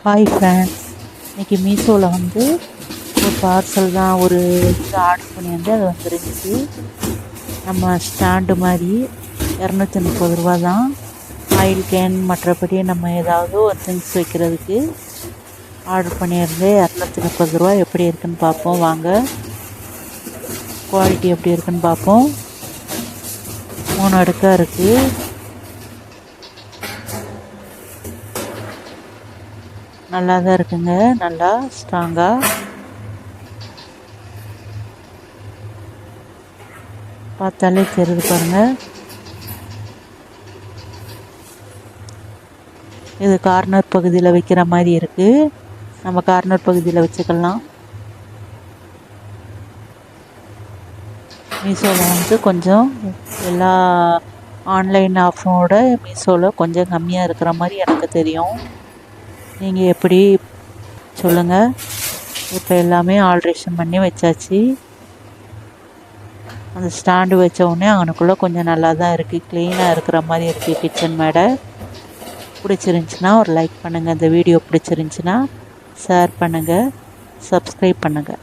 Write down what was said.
Hi friends, இன்றைக்கி மீஷோவில் வந்து ஒரு பார்சல் தான் ஒரு இது ஆர்டர் பண்ணியிருந்தேன். அது வந்துருந்துச்சு. நம்ம ஸ்டாண்டு மாதிரி 230 ரூபா தான். ஆயில் கேன் மற்றபடி நம்ம ஏதாவது ஒரு திங்ஸ் வைக்கிறதுக்கு ஆர்டர் பண்ணியிருந்தேன். 230 ரூபா. எப்படி இருக்குன்னு பார்ப்போம் வாங்க. குவாலிட்டி எப்படி இருக்குன்னு பார்ப்போம். 3 அடுக்காக இருக்குது. நல்லா தான் இருக்குங்க, நல்லா ஸ்ட்ராங்காக. பார்த்தாலே தெரியுது பாருங்கள். இது கார்னர் பகுதியில் வைக்கிற மாதிரி இருக்குது. நம்ம கார்னர் பகுதியில் வச்சுக்கலாம். மீஷோவில் வந்து கொஞ்சம் எல்லா ஆன்லைன் ஆஃபரோட மீஷோவில் கொஞ்சம் கம்மியாக இருக்கிற மாதிரி எனக்கு தெரியும். நீங்கள் எப்படி சொல்லுங்கள். இப்போ எல்லாமே ஆல்ட்ரேஷன் பண்ணி வச்சாச்சு. அந்த ஸ்டாண்டு வச்ச உடனே அவனுக்குள்ளே கொஞ்சம் நல்லா தான் இருக்குது, க்ளீனாக இருக்கிற மாதிரி இருக்குது கிச்சன் மேடை. பிடிச்சிருந்துச்சின்னா ஒரு லைக் பண்ணுங்கள். இந்த வீடியோ பிடிச்சிருந்துச்சின்னா ஷேர் பண்ணுங்கள், சப்ஸ்கிரைப் பண்ணுங்கள்.